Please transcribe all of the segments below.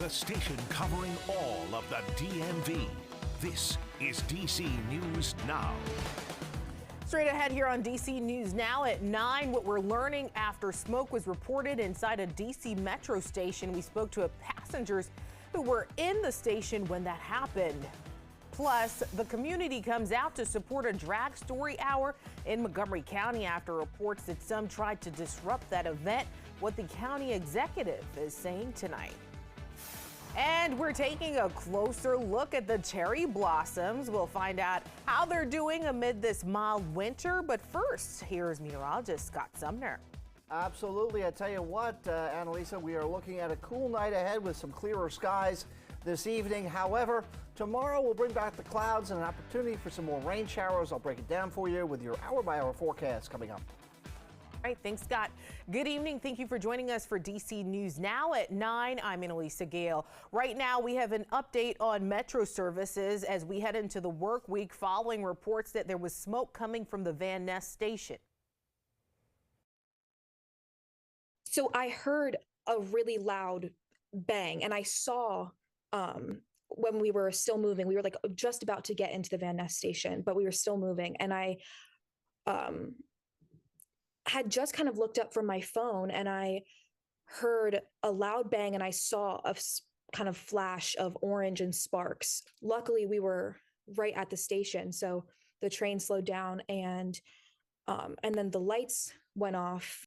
the station covering all of the DMV. This is DC News Now. Straight ahead here on DC News Now at 9, what we're learning after smoke was reported inside a DC Metro station. We spoke to passengers who were in the station when that happened. Plus, the community comes out to support a drag story hour in Montgomery County after reports that some tried to disrupt that event. What the county executive is saying tonight. And we're taking a closer look at the cherry blossoms. We'll find out how they're doing amid this mild winter. But first, here's meteorologist Scott Sumner. Absolutely. I tell you what, Annalisa, we are looking at a cool night ahead with some clearer skies this evening. However, tomorrow we'll bring back the clouds and an opportunity for some more rain showers. I'll break it down for you with your hour-by-hour forecast coming up. All right, thanks, Scott. Good evening. Thank you for joining us for DC News Now at 9. I'm Annalisa Gale. Right now, we have an update on Metro services as we head into the work week following reports that there was smoke coming from the Van Ness station. So I heard a really loud bang, and I saw when we were still moving, we were like just about to get into the Van Ness station, but we were still moving, and I had just kind of looked up from my phone and I heard a loud bang and I saw a kind of flash of orange and sparks. Luckily, we were right at the station, so the train slowed down and then the lights went off.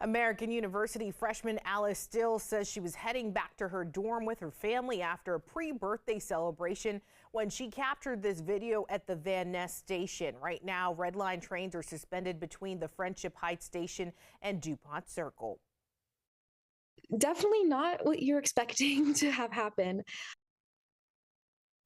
American University freshman Alice Still says she was heading back to her dorm with her family after a pre-birthday celebration when she captured this video at the Van Ness station. Right now, Red Line trains are suspended between the Friendship Heights station and DuPont Circle. Definitely not what you're expecting to have happen.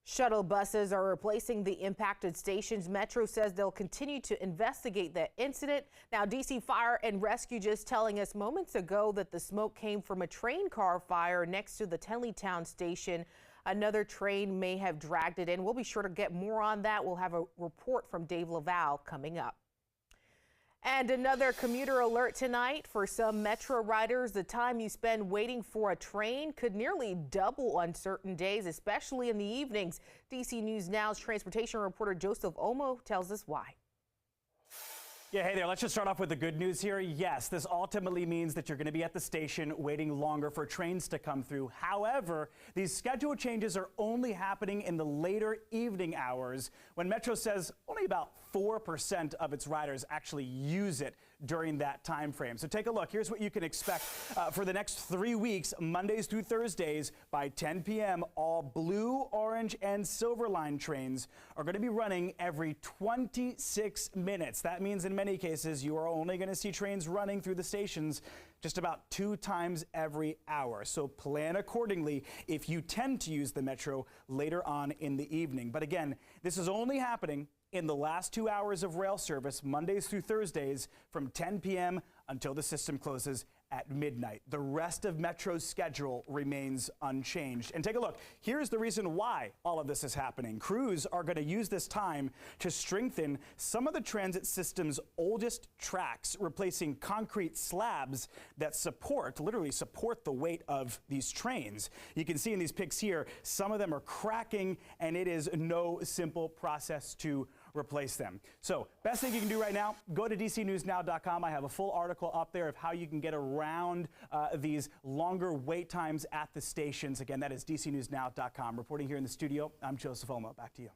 Shuttle buses are replacing the impacted stations. Metro says they'll continue to investigate that incident. Now, DC Fire and Rescue just telling us moments ago that the smoke came from a train car fire next to the Tenleytown station. Another train may have dragged it in. We'll be sure to get more on that. We'll have a report from Dave Laval coming up. And another commuter alert tonight for some Metro riders. The time you spend waiting for a train could nearly double on certain days, especially in the evenings. DC News Now's transportation reporter Joseph Omo tells us why. Yeah, hey there. Let's just start off with the good news here. Yes, this ultimately means that you're going to be at the station waiting longer for trains to come through. However, these schedule changes are only happening in the later evening hours when Metro says only about 4% of its riders actually use it during that time frame. So take a look. Here's what you can expect for the next 3 weeks, Mondays through Thursdays by 10 p.m. All blue, orange, and silver line trains are going to be running every 26 minutes. That means in many cases you are only going to see trains running through the stations just about 2 times every hour. So plan accordingly if you tend to use the Metro later on in the evening. But again, this is only happening in the last 2 hours of rail service, Mondays through Thursdays from 10 p.m. until the system closes at midnight. The rest of Metro's schedule remains unchanged. And take a look. Here's the reason why all of this is happening. Crews are going to use this time to strengthen some of the transit system's oldest tracks, replacing concrete slabs that literally support the weight of these trains. You can see in these pics here, some of them are cracking, and it is no simple process to replace them. So best thing you can do right now, go to dcnewsnow.com. I have a full article up there of how you can get around these longer wait times at the stations. Again, that is dcnewsnow.com. Reporting here in the studio, I'm Joseph Omo. Back to you.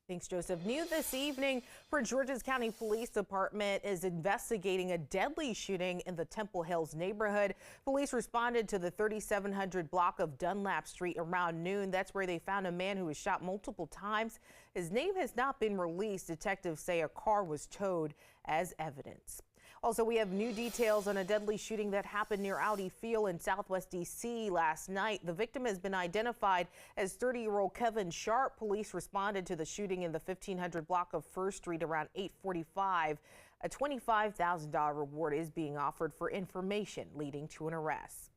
Thanks, Joseph. New this evening, Prince George's County Police Department is investigating a deadly shooting in the Temple Hills neighborhood. Police responded to the 3700 block of Dunlap Street around noon. That's where they found a man who was shot multiple times. His name has not been released. Detectives say a car was towed as evidence. Also, we have new details on a deadly shooting that happened near Audi Field in Southwest D.C. last night. The victim has been identified as 30-year-old Kevin Sharp. Police responded to the shooting in the 1500 block of First Street around 8:45. A $25,000 reward is being offered for information leading to an arrest.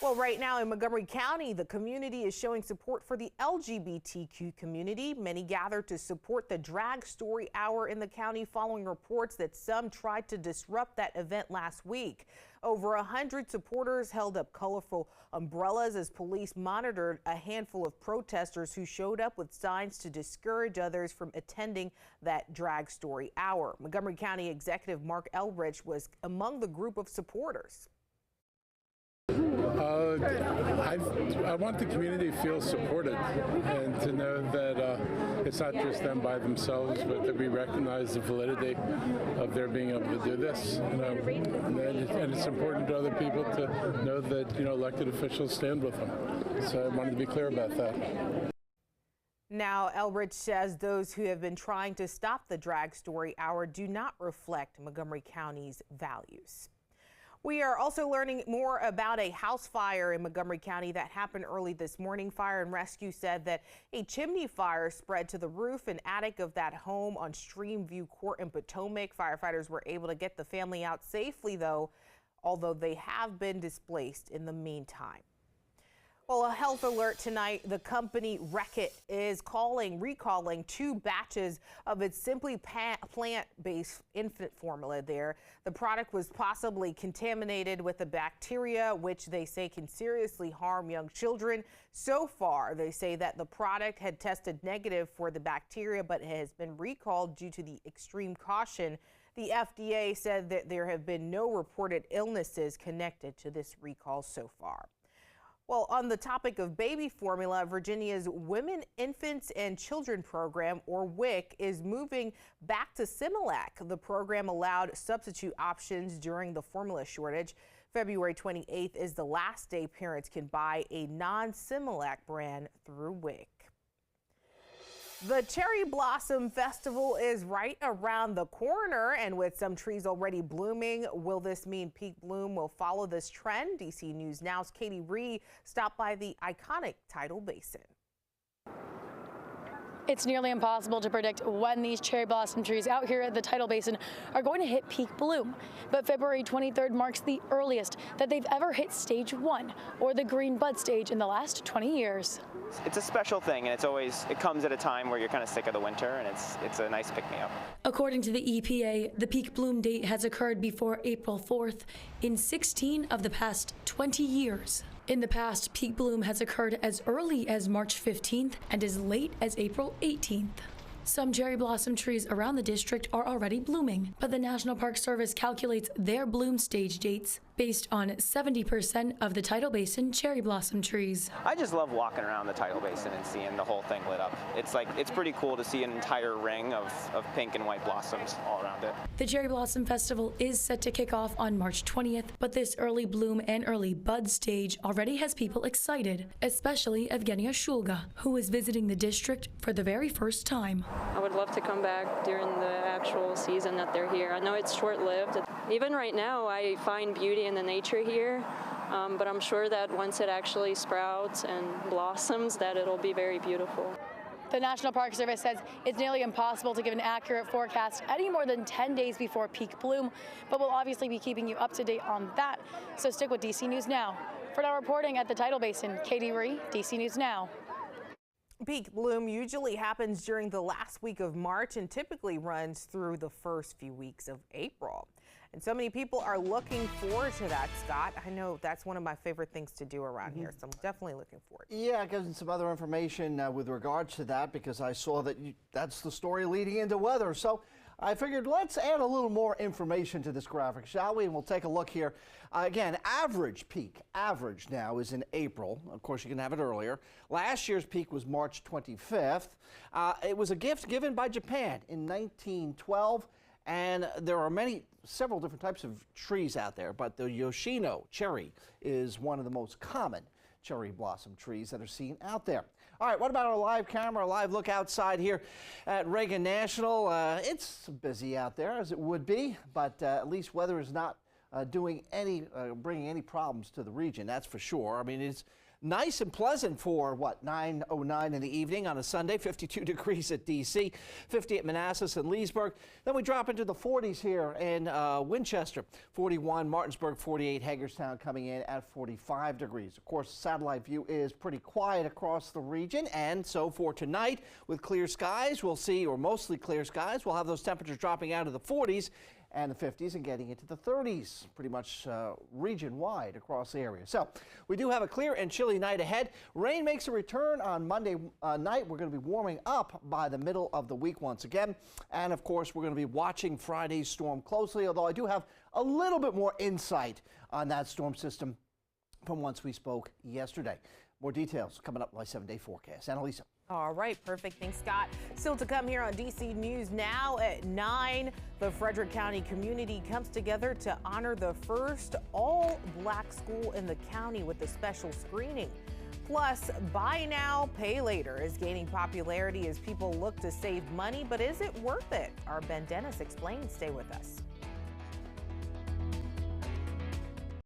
Well, right now in Montgomery County, the community is showing support for the LGBTQ community. Many gathered to support the Drag Story Hour in the county following reports that some tried to disrupt that event last week. Over 100 supporters held up colorful umbrellas as police monitored a handful of protesters who showed up with signs to discourage others from attending that drag story hour. Montgomery County Executive Mark Elrich was among the group of supporters. I want the community to feel supported and to know that it's not just them by themselves, but that we recognize the validity of their being able to do this. And it's important to other people to know that elected officials stand with them. So I wanted to be clear about that. Now, Elrich says those who have been trying to stop the drag story hour do not reflect Montgomery County's values. We are also learning more about a house fire in Montgomery County that happened early this morning. Fire and Rescue said that a chimney fire spread to the roof and attic of that home on Streamview Court in Potomac. Firefighters were able to get the family out safely, though, although they have been displaced in the meantime. Well, a health alert tonight. The company Reckitt is recalling 2 batches of its Simply plant-based infant formula there. The product was possibly contaminated with a bacteria, which they say can seriously harm young children. So far, they say that the product had tested negative for the bacteria, but has been recalled due to the extreme caution. The FDA said that there have been no reported illnesses connected to this recall so far. Well, on the topic of baby formula, Virginia's Women, Infants, and Children program, or WIC, is moving back to Similac. The program allowed substitute options during the formula shortage. February 28th is the last day parents can buy a non-Similac brand through WIC. The Cherry Blossom Festival is right around the corner, and with some trees already blooming, will this mean peak bloom will follow this trend? DC News Now's Katie Ree stopped by the iconic Tidal Basin. It's nearly impossible to predict when these cherry blossom trees out here at the Tidal Basin are going to hit peak bloom. But February 23rd marks the earliest that they've ever hit stage 1, or the green bud stage, in the last 20 years. It's a special thing, and it comes at a time where you're kind of sick of the winter, and it's a nice pick-me-up. According to the EPA, the peak bloom date has occurred before April 4th in 16 of the past 20 years. In the past, peak bloom has occurred as early as March 15th and as late as April 18th. Some cherry blossom trees around the district are already blooming, but the National Park Service calculates their bloom stage dates based on 70% of the Tidal Basin cherry blossom trees. I just love walking around the Tidal Basin and seeing the whole thing lit up. It's pretty cool to see an entire ring of pink and white blossoms all around it. The Cherry Blossom Festival is set to kick off on March 20th, but this early bloom and early bud stage already has people excited, especially Evgenia Shulga, who is visiting the district for the very first time. I would love to come back during the actual season that they're here. I know it's short-lived. Even right now, I find beauty in the nature here, but I'm sure that once it actually sprouts and blossoms, that it'll be very beautiful. The National Park Service says it's nearly impossible to give an accurate forecast any more than 10 days before peak bloom, but we'll obviously be keeping you up to date on that. So stick with DC News Now. For now, reporting at the Tidal Basin, Katie Ree, DC News Now. Peak bloom usually happens during the last week of March and typically runs through the first few weeks of April. And so many people are looking forward to that, Scott. I know that's one of my favorite things to do around here, so I'm definitely looking forward. Yeah, getting some other information with regards to that, because I saw that that's the story leading into weather. So I figured let's add a little more information to this graphic, shall we? And we'll take a look here. Again, average now is in April. Of course, you can have it earlier. Last year's peak was March 25th. It was a gift given by Japan in 1912. And there are several different types of trees out there, but the Yoshino cherry is one of the most common cherry blossom trees that are seen out there. All right, what about our live camera, a live look outside here at Reagan National? It's busy out there, as it would be, but at least weather is not bringing any problems to the region, that's for sure. I mean, it's nice and pleasant for, 9:09 in the evening on a Sunday, 52 degrees at D.C., 50 at Manassas and Leesburg. Then we drop into the 40s here in Winchester, 41, Martinsburg, 48, Hagerstown coming in at 45 degrees. Of course, satellite view is pretty quiet across the region, and so for tonight, with clear skies, we'll see, or mostly clear skies, we'll have those temperatures dropping out of the 40s and the 50s and getting into the 30s, pretty much region-wide across the area. So we do have a clear and chilly night ahead. Rain makes a return on Monday night. We're going to be warming up by the middle of the week once again. And, of course, we're going to be watching Friday's storm closely, although I do have a little bit more insight on that storm system from once we spoke yesterday. More details coming up by 7-day forecast. Annalisa. All right, perfect. Thanks, Scott. Still to come here on DC News Now at 9. The Frederick County community comes together to honor the first all-black school in the county with a special screening. Plus, buy now, pay later is gaining popularity as people look to save money, but is it worth it? Our Ben Dennis explains. Stay with us.